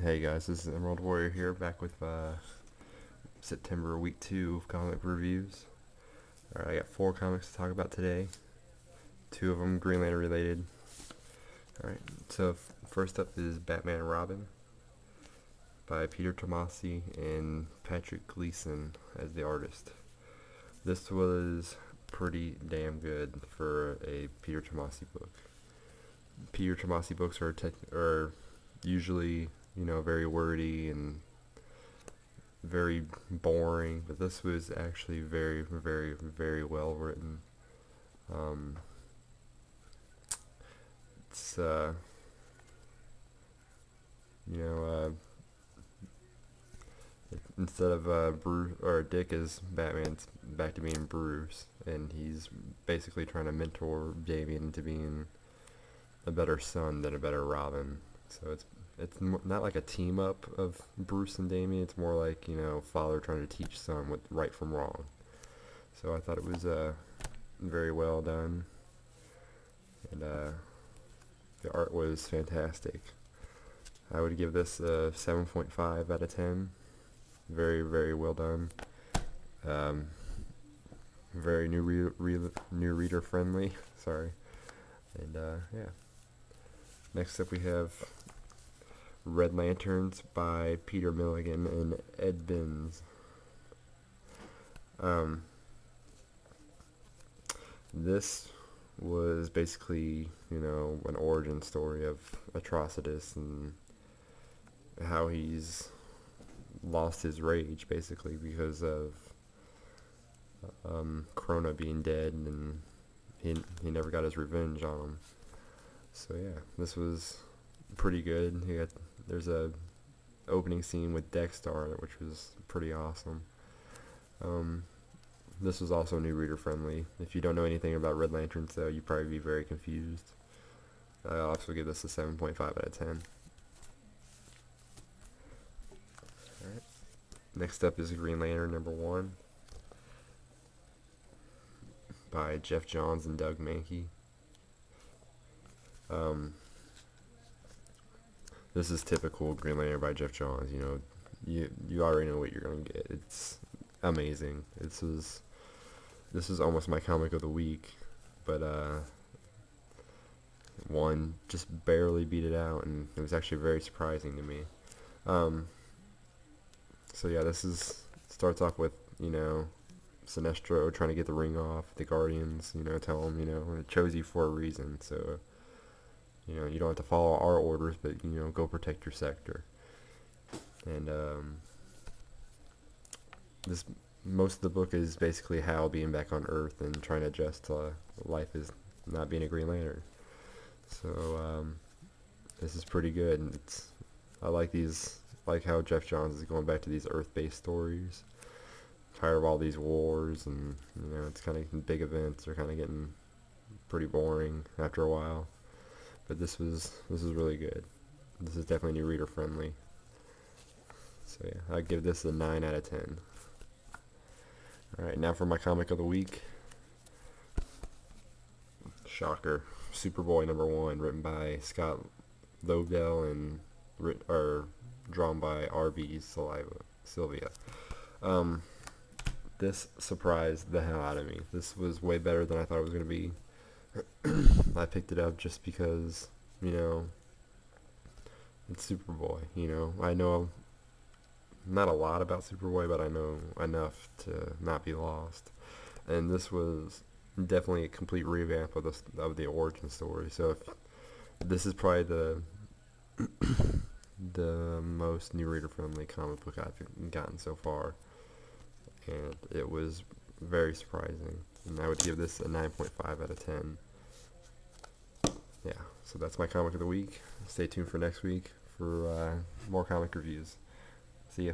Hey guys, this is Emerald Warrior here, back with September week 2 of comic reviews. Alright, I got 4 comics to talk about today. 2 of them Green Lantern related. Alright, so first up is Batman and Robin by Peter Tomasi and Patrick Gleason as the artist. This was pretty damn good for a Peter Tomasi book. Peter Tomasi books are usually, very wordy and very boring, but this was actually very, very, very well written. It's instead of Bruce or Dick as Batman, it's back to being Bruce, and he's basically trying to mentor Damian into being a better son than a better Robin. So it's not like a team up of Bruce and Damian. It's more like, father trying to teach son what right from wrong. So I thought it was very well done, and the art was fantastic. I would give this a 7.5 out of 10. Very, very well done. Very new reader friendly. Sorry. And yeah. Next up we have Red Lanterns by Peter Milligan and Ed Binns. This was basically, an origin story of Atrocitus and how he's lost his rage basically because of Krona being dead, and he never got his revenge on him. So yeah, this was pretty good. There's a opening scene with Dexter, which was pretty awesome. This was also new reader friendly. If you don't know anything about Red Lanterns though, you'd probably be very confused. I'll also give this a 7.5 out of 10. Alright. Next up is Green Lantern #1 by Jeff Johns and Doug Mahnke. This is typical Green Lantern by Jeff Johns. You already know what you're gonna get. It's amazing. This is almost my comic of the week, but one just barely beat it out, and it was actually very surprising to me. So yeah, starts off with Sinestro trying to get the ring off. The Guardians, tell him, it chose you for a reason, so you don't have to follow our orders, but go protect your sector. And most of the book is basically Hal being back on Earth and trying to adjust to life as not being a Green Lantern. So this is pretty good, and I like how Jeff Johns is going back to these Earth-based stories. Tired of all these wars, and it's kind of big events are kind of getting pretty boring after a while. But this was really good. This is definitely new reader friendly. So yeah, I'd give this a 9 out of 10. Alright, now for my comic of the week. Shocker. Superboy #1, written by Scott Lobdell and drawn by R.B. Sylvia. This surprised the hell out of me. This was way better than I thought it was going to be. I picked it up just because, it's Superboy. I know not a lot about Superboy, but I know enough to not be lost. And this was definitely a complete revamp of the origin story. So this is probably the most new reader friendly comic book I've gotten so far, and it was very surprising, and I would give this a 9.5 out of 10. Yeah, so that's my comic of the week. Stay tuned for next week for more comic reviews. See ya.